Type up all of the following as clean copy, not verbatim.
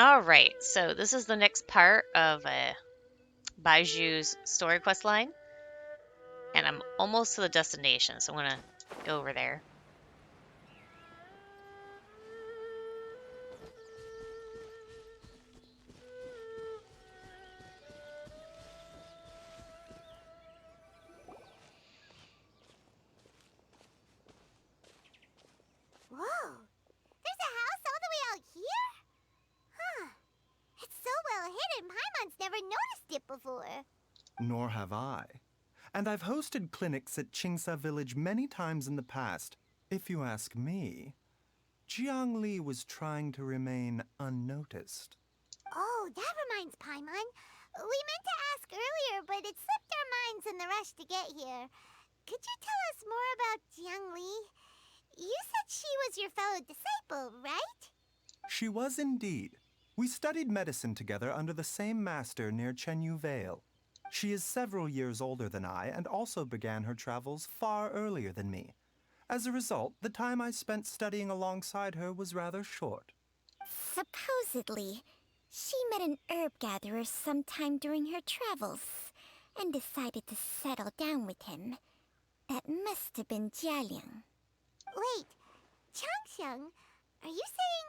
All right, so this is the next part of Biazhu's story quest line, and I'm almost to the destination, so I'm gonna go over there. Whoa! There's a house all the way out here? Huh. It's so well hidden, Paimon's never noticed it before. Nor have I. And I've hosted clinics at Qingsa Village many times in the past. If you ask me, Jiang Li was trying to remain unnoticed. Oh, that reminds Paimon. We meant to ask earlier, but it slipped our minds in the rush to get here. Could you tell us more about Jiang Li? You said she was your fellow disciple, right? She was indeed. We studied medicine together under the same master near Chenyu Vale. She is several years older than I and also began her travels far earlier than me. As a result, the time I spent studying alongside her was rather short. Supposedly, she met an herb gatherer sometime during her travels and decided to settle down with him. That must have been Jialiang. Wait, Changxiang, are you saying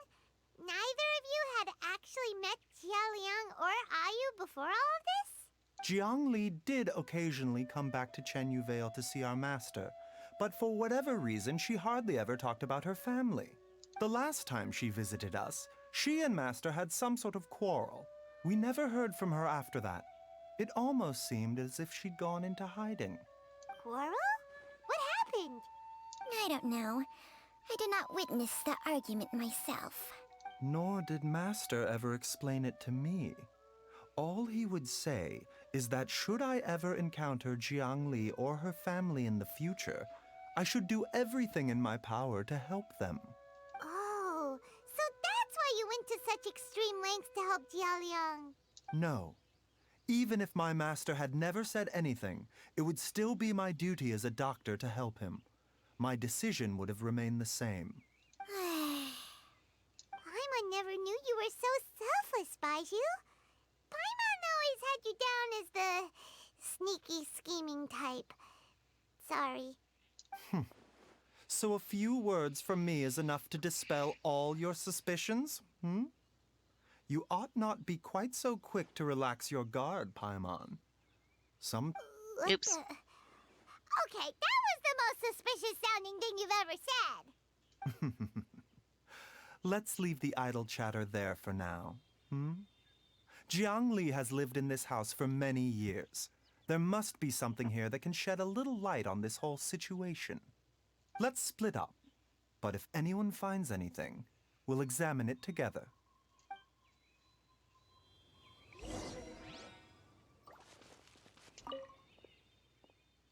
neither of you had actually met Jialiang or Ayu before all of this? Jiang Li did occasionally come back to Chenyu Vale to see our master, but for whatever reason, she hardly ever talked about her family. The last time she visited us, she and Master had some sort of quarrel. We never heard from her after that. It almost seemed as if she'd gone into hiding. Quarrel? What happened? I don't know. I did not witness the argument myself. Nor did Master ever explain it to me. All he would say is that should I ever encounter Jiang Li or her family in the future, I should do everything in my power to help them. Oh, so that's why you went to such extreme lengths to help Jialiang. No. Even if my master had never said anything, it would still be my duty as a doctor to help him. My decision would have remained the same. Paimon never knew you were so selfless, Biazhu. Paimon always had you down as the sneaky, scheming type. Sorry. So a few words from me is enough to dispel all your suspicions, hmm? You ought not be quite so quick to relax your guard, Paimon. What Oops. the... Okay, that was the most suspicious sounding thing you've ever said. Let's leave the idle chatter there for now, hmm? Jiang Li has lived in this house for many years. There must be something here that can shed a little light on this whole situation. Let's split up, but if anyone finds anything, we'll examine it together.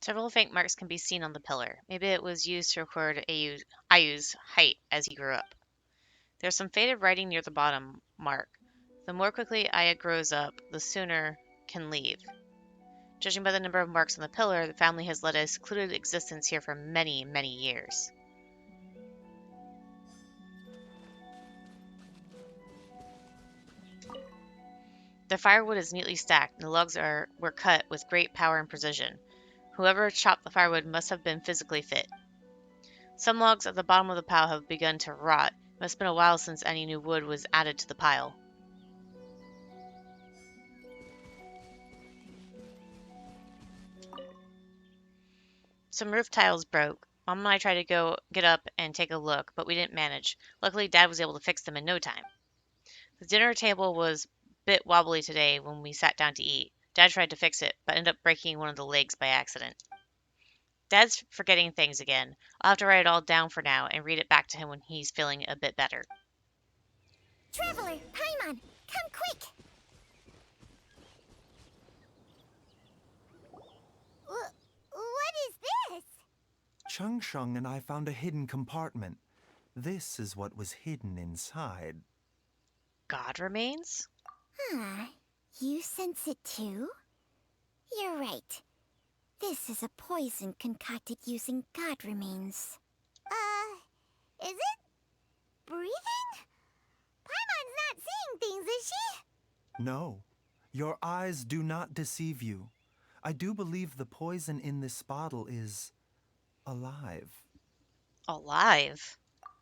Several faint marks can be seen on the pillar. Maybe it was used to record Ayu's height as he grew up. There's some faded writing near the bottom mark. The more quickly Aya grows up, the sooner can leave. Judging by the number of marks on the pillar, the family has led a secluded existence here for many, many years. The firewood is neatly stacked, and the logs were cut with great power and precision. Whoever chopped the firewood must have been physically fit. Some logs at the bottom of the pile have begun to rot. It must have been a while since any new wood was added to the pile. Some roof tiles broke. Mom and I tried to go get up and take a look, but we didn't manage. Luckily, Dad was able to fix them in no time. The dinner table was a bit wobbly today when we sat down to eat. Dad tried to fix it, but ended up breaking one of the legs by accident. Dad's forgetting things again. I'll have to write it all down for now and read it back to him when he's feeling a bit better. Traveler, Paimon, come quick! What is this? Changsheng and I found a hidden compartment. This is what was hidden inside. God remains? You sense it too? You're right. This is a poison concocted using god remains. Is it breathing? Paimon's not seeing things, is No, your eyes do not deceive you. I do believe the poison in this bottle is alive. Alive?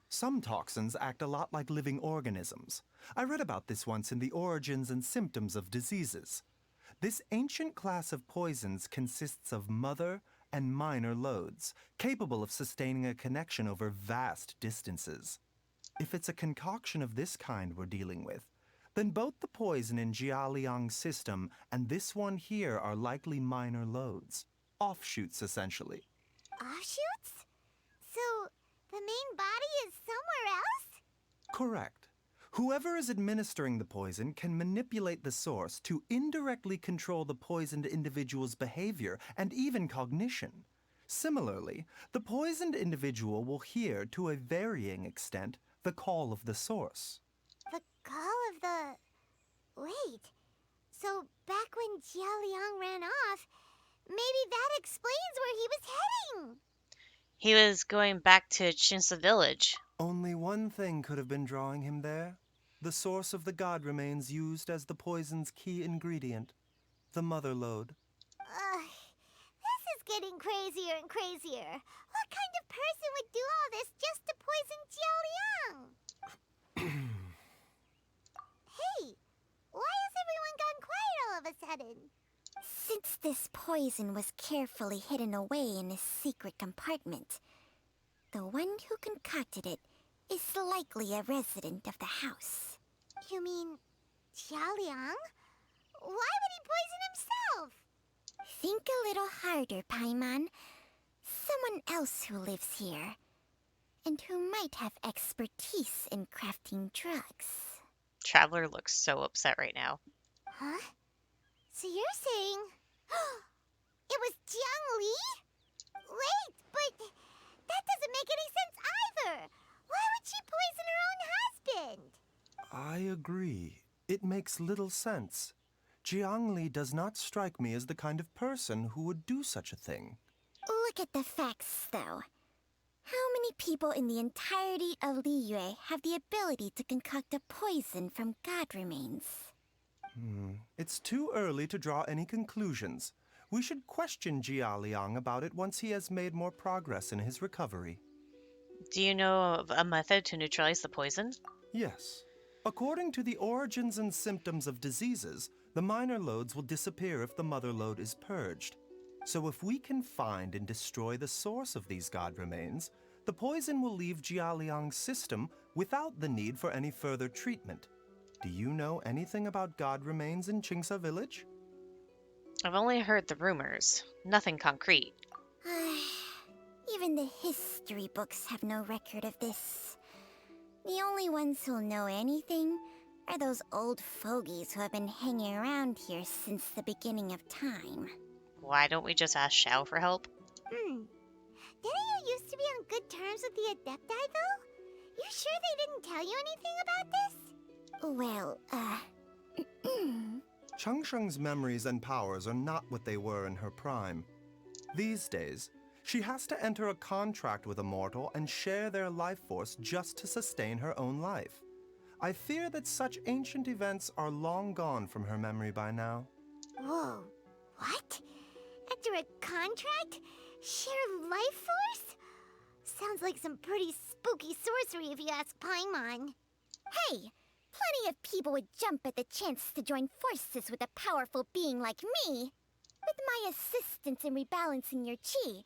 Some toxins act a lot like living organisms. I read about this once in the Origins and Symptoms of Diseases. This ancient class of poisons consists of mother and minor loads, capable of sustaining a connection over vast distances. If it's a concoction of this kind we're dealing with, then both the poison in Jialiang's system and this one here are likely minor loads. Offshoots, essentially. Offshoots? So, the main body is somewhere else? Correct. Whoever is administering the poison can manipulate the source to indirectly control the poisoned individual's behavior and even cognition. Similarly, the poisoned individual will hear, to a varying extent, the call of the source. The call of the... Wait. So, back when Jialiang ran off, maybe that explains where he was heading. He was going back to Chinsa village. Only one thing could have been drawing him there. The source of the god remains used as the poison's key ingredient, the mother lode. This is getting crazier and crazier. What kind of person would do all this just to poison Jialiang? Hey, why has everyone gone quiet all of a sudden? Since this poison was carefully hidden away in a secret compartment, the one who concocted it is likely a resident of the house. You mean Jialiang? Why would he poison himself? Think a little harder, Paimon. Someone else who lives here, and who might have expertise in crafting drugs. Traveler looks so upset right now. Huh? So you're saying... it was Jiang Li? Wait, but that doesn't make any sense either. Why would she poison her own husband? I agree. It makes little sense. Jiang Li does not strike me as the kind of person who would do such a thing. Look at the facts, though. How many people in the entirety of Liyue have the ability to concoct a poison from god remains? It's too early to draw any conclusions. We should question Jia Liang about it once he has made more progress in his recovery. Do you know of a method to neutralize the poison? Yes. According to the Origins and Symptoms of Diseases, the minor loads will disappear if the mother load is purged. So if we can find and destroy the source of these god remains, the poison will leave Jialiang's system without the need for any further treatment. Do you know anything about god remains in Qingsa village? I've only heard the rumors, nothing concrete. Even the history books have no record of this. The only ones who'll know anything are those old fogies who have been hanging around here since the beginning of time. Why don't we just ask Xiao for help? Didn't you used to be on good terms with the Adepti, though? You sure they didn't tell you anything about this? Well, Changsheng's memories and powers are not what they were in her prime. These days, she has to enter a contract with a mortal and share their life force just to sustain her own life. I fear that such ancient events are long gone from her memory by now. Whoa, what? Enter a contract? Share life force? Sounds like some pretty spooky sorcery if you ask Paimon. hey! Plenty of people would jump at the chance to join forces with a powerful being like me. With my assistance in rebalancing your chi,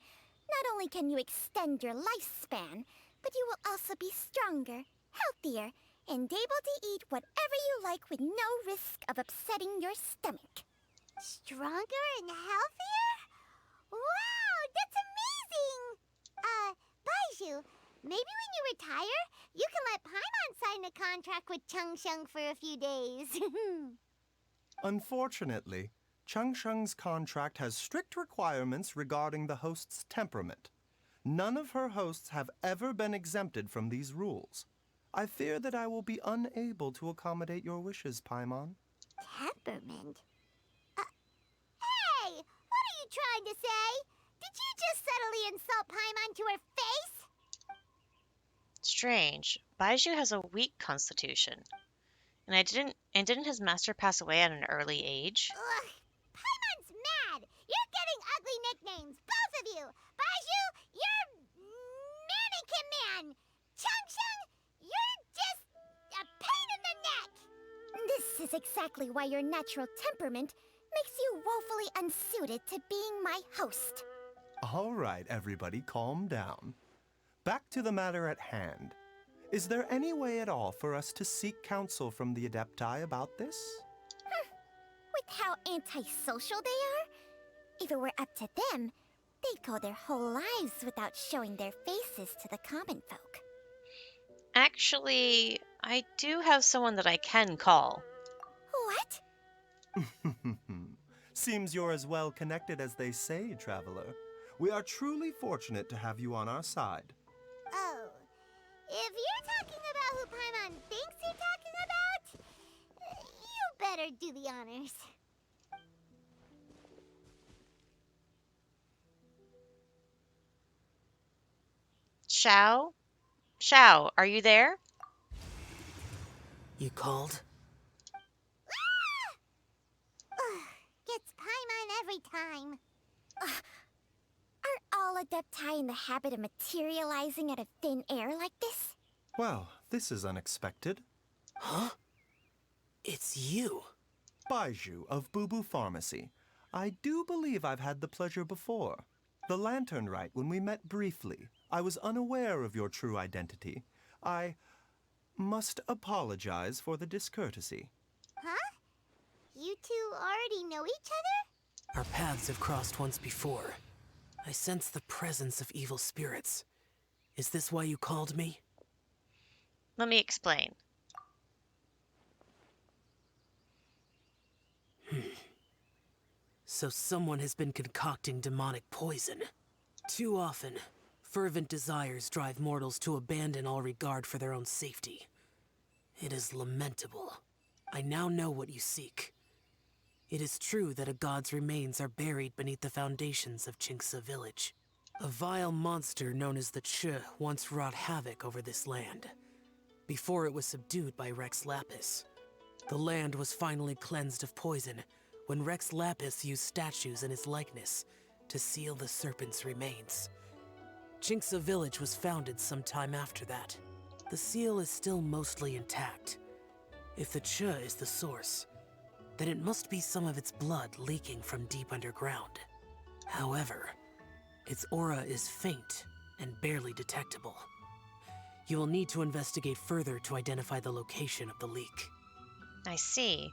not only can you extend your lifespan, but you will also be stronger, healthier, and able to eat whatever you like with no risk of upsetting your stomach. Stronger and healthier? Wow, that's amazing! Biazhu, maybe when you retire, you can let Paimon sign a contract with Changsheng for a few days. Unfortunately, Changsheng's contract has strict requirements regarding the host's temperament. None of her hosts have ever been exempted from these rules. I fear that I will be unable to accommodate your wishes, Paimon. Temperament? Hey! What are you trying to say? Did you just subtly insult Paimon to her face? Strange. Biazhu has a weak constitution. And didn't his master pass away at an early age? Ugh, Paimon's mad. You're getting ugly nicknames, both of you. Biazhu, you're Mannequin Man. Chung Chung, you're just a pain in the neck. This is exactly why your natural temperament makes you woefully unsuited to being my host. All right, everybody, calm down. Back to the matter at hand. Is there any way at all for us to seek counsel from the Adepti about this? With how antisocial they are, if it were up to them, they'd go their whole lives without showing their faces to the common folk. Actually, I do have someone that I can call. What? Seems you're as well connected as they say, traveler. We are truly fortunate to have you on our side. Oh, if you're talking about who Paimon thinks you're talking about, you better do the honors. Xiao? Xiao, are you there? You called? Ugh, gets Paimon every time. Are all Adepti in the habit of materializing out of thin air like this? Well, this is unexpected. Huh? It's you. Biazhu of Boo Boo Pharmacy. I do believe I've had the pleasure before. The Lantern Rite, when we met briefly, I was unaware of your true identity. I must apologize for the discourtesy. Huh? You two already know each other? Our paths have crossed once before. I sense the presence of evil spirits. Is this why you called me? Let me explain. So someone has been concocting demonic poison. Too often, fervent desires drive mortals to abandon all regard for their own safety. It is lamentable. I now know what you seek. It is true that a god's remains are buried beneath the foundations of Chinksa village. A vile monster known as the Chu once wrought havoc over this land, before it was subdued by Rex Lapis. The land was finally cleansed of poison when Rex Lapis used statues in his likeness to seal the serpent's remains. Chinksa village was founded some time after that. The seal is still mostly intact. If the Chu is the source, then it must be some of its blood leaking from deep underground. However, its aura is faint and barely detectable. You will need to investigate further to identify the location of the leak. I see.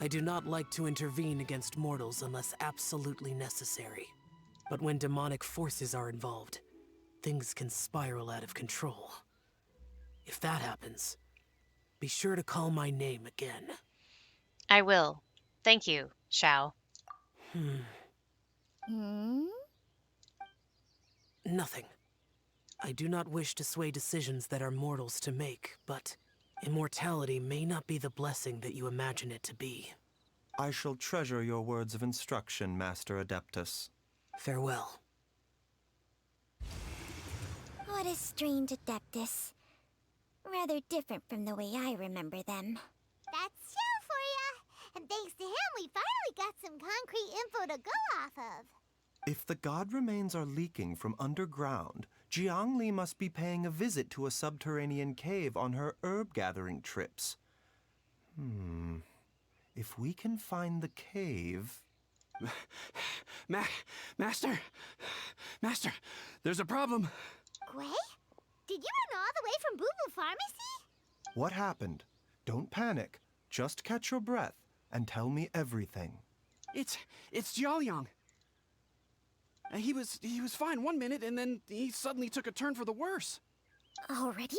I do not like to intervene against mortals unless absolutely necessary. But when demonic forces are involved, things can spiral out of control. If that happens, be sure to call my name again. I will. Thank you, Xiao. Nothing. I do not wish to sway decisions that are mortals to make, but immortality may not be the blessing that you imagine it to be. I shall treasure your words of instruction, Master Adeptus. Farewell. What a strange Adeptus. Rather different from the way I remember them. That's Xiao for ya! And thanks to him, we finally got some concrete info to go off of. If the god remains are leaking from underground, Jiangli must be paying a visit to a subterranean cave on her herb-gathering trips. If we can find the cave... Master, there's a problem. Gray? Did you run all the way from Boo Boo Pharmacy? What happened? Don't panic. Just catch your breath and tell me everything. It's Jiaoliang. He was fine one minute, and then he suddenly took a turn for the worse. Already?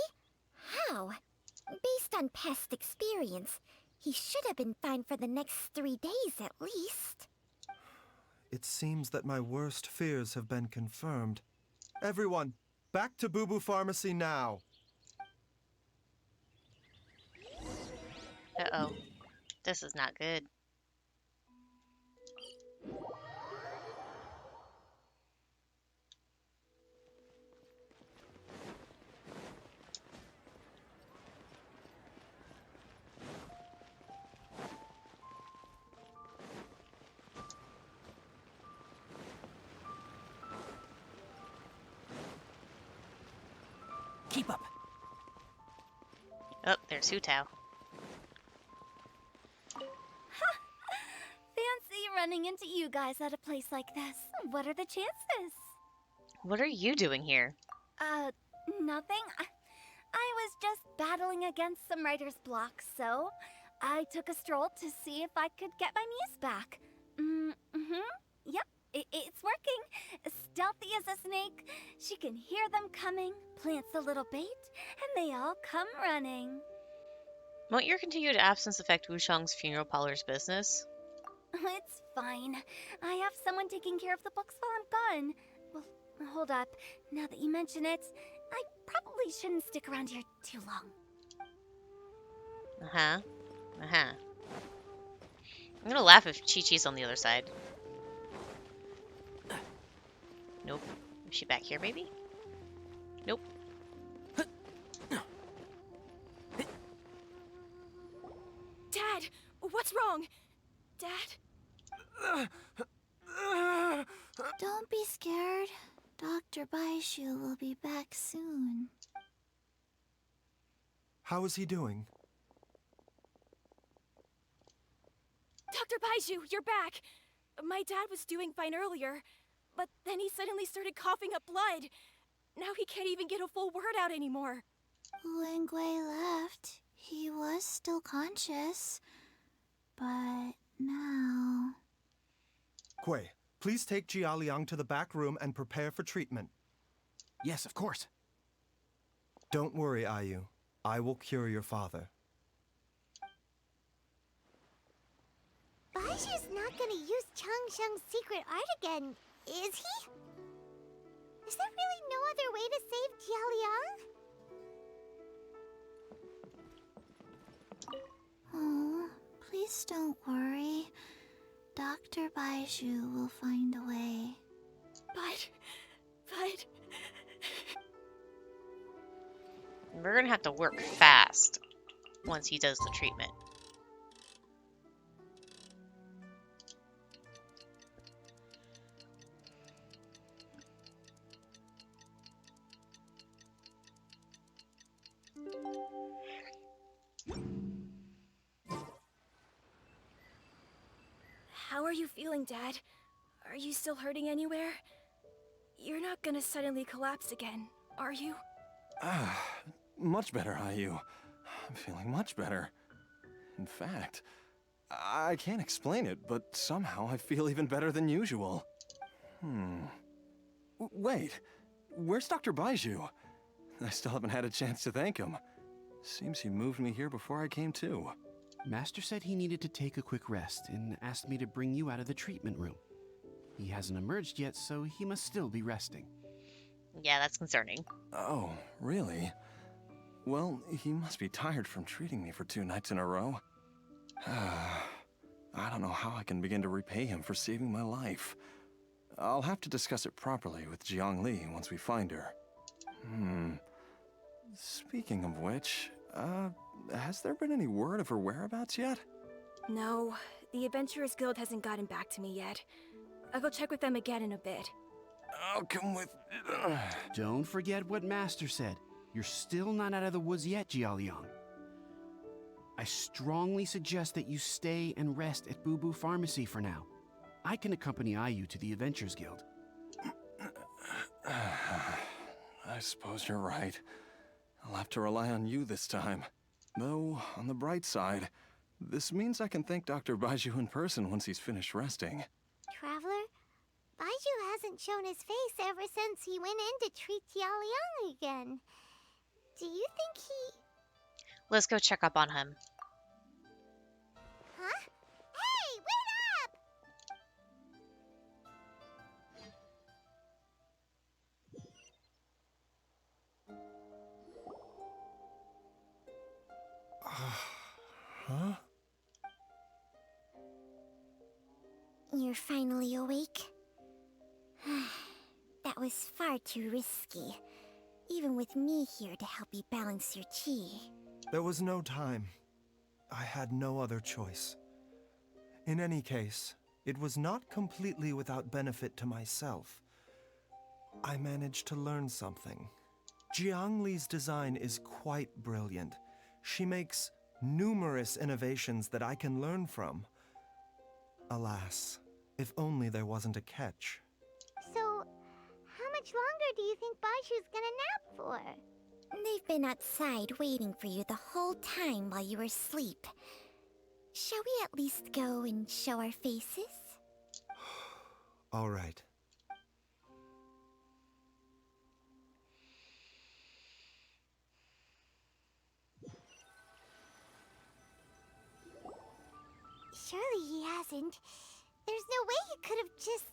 How? Based on past experience, he should have been fine for the next 3 days at least. It seems that my worst fears have been confirmed. Everyone, back to Boo Boo Pharmacy now. Uh-oh. This is not good. Keep up. Oh, there's Hu Tao. Fancy running into you guys at a place like this. What are the chances? What are you doing here? Nothing. I was just battling against some writer's block, so I took a stroll to see if I could get my muse back. Yep, it's working. Stealthy as a snake, she can hear them coming, plants a little bait, and they all come running. Won't your continued absence affect Wushang's funeral parlor's business? It's fine. I have someone taking care of the books while I'm gone. Well, hold up. Now that you mention it, I probably shouldn't stick around here too long. I'm gonna laugh if Chi-Chi's on the other side. Nope. Is she back here, maybe? Nope. Dad, what's wrong? Dad? Don't be scared. Dr. Biazhu will be back soon. How is he doing? Dr. Biazhu, you're back! My dad was doing fine earlier, but then he suddenly started coughing up blood. Now he can't even get a full word out anymore. When Gui left, he was still conscious. But now... Kui, please take Jialiang to the back room and prepare for treatment. Yes, of course. Don't worry, Ayu. I will cure your father. Biazhu's not gonna use Changsheng's secret art again, is he? Is there really no other way to save Jialiang? Oh, please don't worry. Dr. Biazhu will find a way. But... We're gonna have to work fast once he does the treatment. How are you feeling, Dad? Are you still hurting anywhere? You're not gonna suddenly collapse again, are you? Much better, Ayu. I'm feeling much better. In fact, I can't explain it, but somehow I feel even better than usual. Wait, where's Dr. Biazhu? I still haven't had a chance to thank him. Seems he moved me here before I came to. Master said he needed to take a quick rest and asked me to bring you out of the treatment room. He hasn't emerged yet, so he must still be resting. Yeah, that's concerning. Oh, really? Well, he must be tired from treating me for 2 nights in a row. I don't know how I can begin to repay him for saving my life. I'll have to discuss it properly with Jiangli once we find her. Speaking of which, has there been any word of her whereabouts yet? No, the Adventurers Guild hasn't gotten back to me yet. I'll go check with them again in a bit. I'll come with... Don't forget what Master said. You're still not out of the woods yet, Jialiang. I strongly suggest that you stay and rest at Boo Boo Pharmacy for now. I can accompany Ayu to the Adventurers Guild. I suppose you're right. I'll have to rely on you this time. Though, on the bright side, this means I can thank Dr. Biazhu in person once he's finished resting. Traveler, Biazhu hasn't shown his face ever since he went in to treat Jialiang again. Do you think he... Let's go check up on him. Huh? Hey, wait up! Huh? You're finally awake? That was far too risky. Even with me here to help you balance your chi. There was no time. I had no other choice. In any case, it was not completely without benefit to myself. I managed to learn something. Jiangli's design is quite brilliant. She makes numerous innovations that I can learn from. Alas, if only there wasn't a catch. So, how much longer do you think Biazhu's gonna nap for? They've been outside waiting for you the whole time while you were asleep. Shall we at least go and show our faces? All right. Surely he hasn't. There's no way he could have just...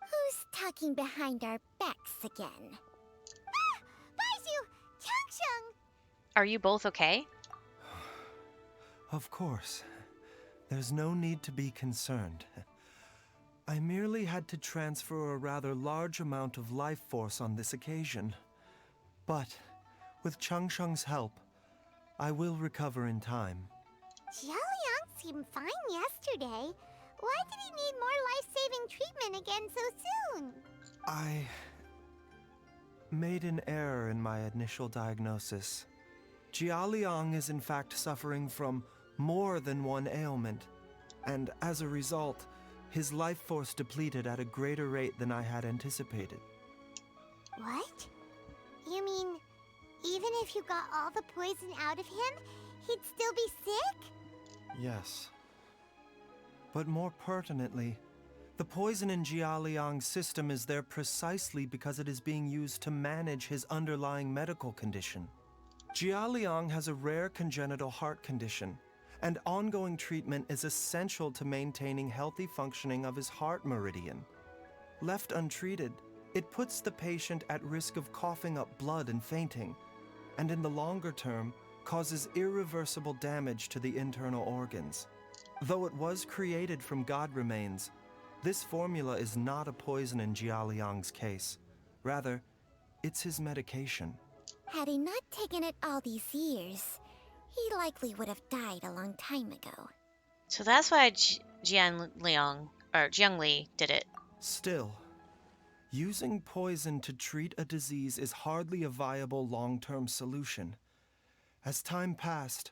Who's talking behind our backs again? Ah! Biazhu! Changsheng! Are you both okay? Of course. There's no need to be concerned. I merely had to transfer a rather large amount of life force on this occasion. But, with Changsheng's help, I will recover in time. Jialiang seemed fine yesterday. Why did he need more life-saving treatment again so soon? I made an error in my initial diagnosis. Jialiang is in fact suffering from more than one ailment, and as a result, his life force depleted at a greater rate than I had anticipated. What? You mean, even if you got all the poison out of him, he'd still be sick? Yes. But more pertinently, the poison in Jialiang's system is there precisely because it is being used to manage his underlying medical condition. Jialiang has a rare congenital heart condition, and ongoing treatment is essential to maintaining healthy functioning of his heart meridian. Left untreated, it puts the patient at risk of coughing up blood and fainting, and in the longer term, causes irreversible damage to the internal organs. Though it was created from god remains, this formula is not a poison in Jialiang's case. Rather, it's his medication. Had he not taken it all these years, he likely would have died a long time ago. So that's why Jiangli did it. Still, using poison to treat a disease is hardly a viable long-term solution. As time passed,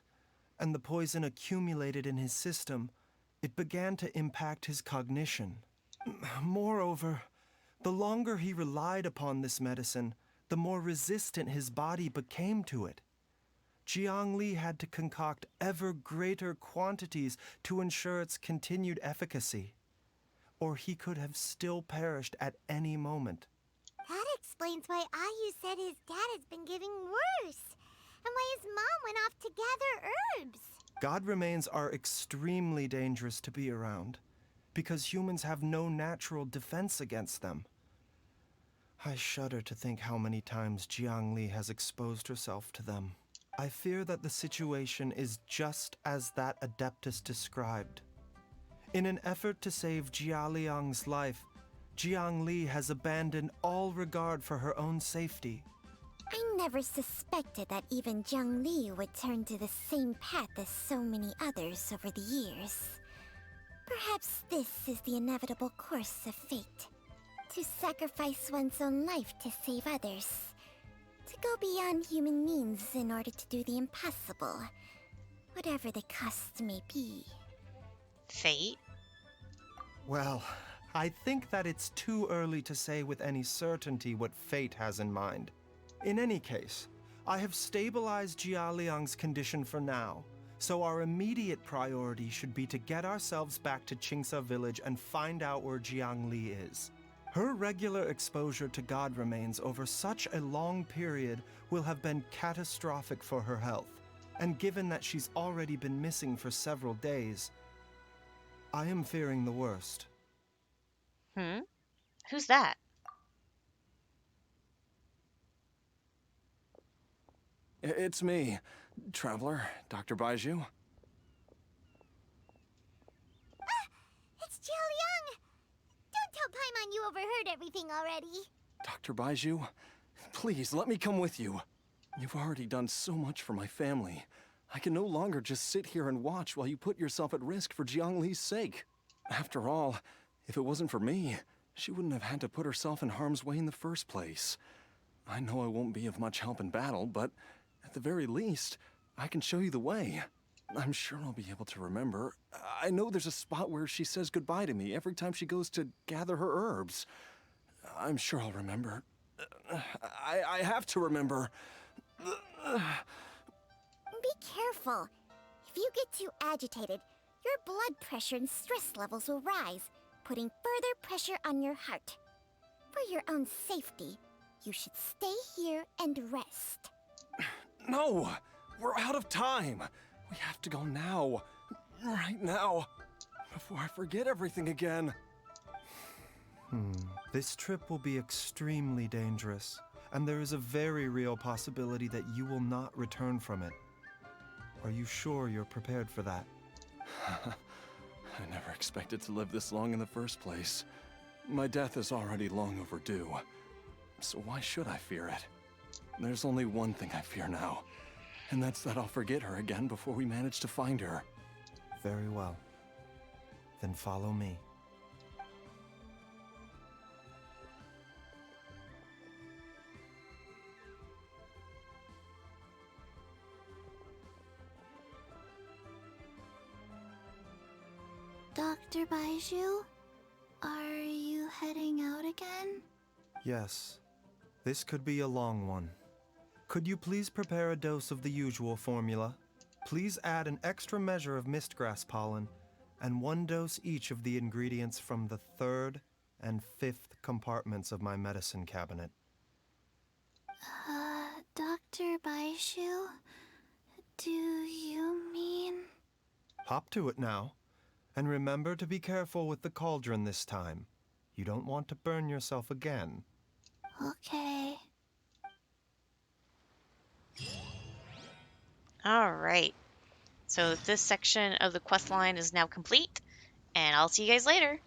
and the poison accumulated in his system, it began to impact his cognition. Moreover, the longer he relied upon this medicine, the more resistant his body became to it. Jiangli had to concoct ever greater quantities to ensure its continued efficacy, or he could have still perished at any moment. That explains why Ayu said his dad has been getting worse, and why his mom went off to gather herbs. God remains are extremely dangerous to be around, because humans have no natural defense against them. I shudder to think how many times Jiangli has exposed herself to them. I fear that the situation is just as that Adeptus described. In an effort to save Jialiang's life, Jiangli has abandoned all regard for her own safety. I never suspected that even Jiangli would turn to the same path as so many others over the years. Perhaps this is the inevitable course of fate. To sacrifice one's own life to save others. To go beyond human means in order to do the impossible. Whatever the cost may be. Fate? Well, I think that it's too early to say with any certainty what fate has in mind. In any case, I have stabilized Jialiang's condition for now, so our immediate priority should be to get ourselves back to Qingsa village and find out where Jiangli is. Her regular exposure to god remains over such a long period will have been catastrophic for her health, and given that she's already been missing for several days, I am fearing the worst. Who's that? It's me, Traveler, Dr. Biazhu. It's Jialiang! Don't tell Paimon you overheard everything already. Dr. Biazhu, please let me come with you. You've already done so much for my family. I can no longer just sit here and watch while you put yourself at risk for Jiangli's sake. After all, if it wasn't for me, she wouldn't have had to put herself in harm's way in the first place. I know I won't be of much help in battle, but at the very least, I can show you the way. I'm sure I'll be able to remember. I know there's a spot where she says goodbye to me every time she goes to gather her herbs. I'm sure I'll remember. I have to remember. Be careful. If you get too agitated, your blood pressure and stress levels will rise, putting further pressure on your heart. For your own safety, you should stay here and rest. No! We're out of time! We have to go now. Right now. Before I forget everything again. This trip will be extremely dangerous, and there is a very real possibility that you will not return from it. Are you sure you're prepared for that? I never expected to live this long in the first place. My death is already long overdue. So why should I fear it? There's only one thing I fear now, and that's that I'll forget her again before we manage to find her. Very well. Then follow me. Dr. Biazhu, are you heading out again? Yes. This could be a long one. Could you please prepare a dose of the usual formula? Please add an extra measure of mistgrass pollen, and 1 dose each of the ingredients from the 3rd and 5th compartments of my medicine cabinet. Dr. Biazhu, do you mean... Hop to it now. And remember to be careful with the cauldron this time. You don't want to burn yourself again. Okay. All right. So this section of the quest line is now complete, and I'll see you guys later.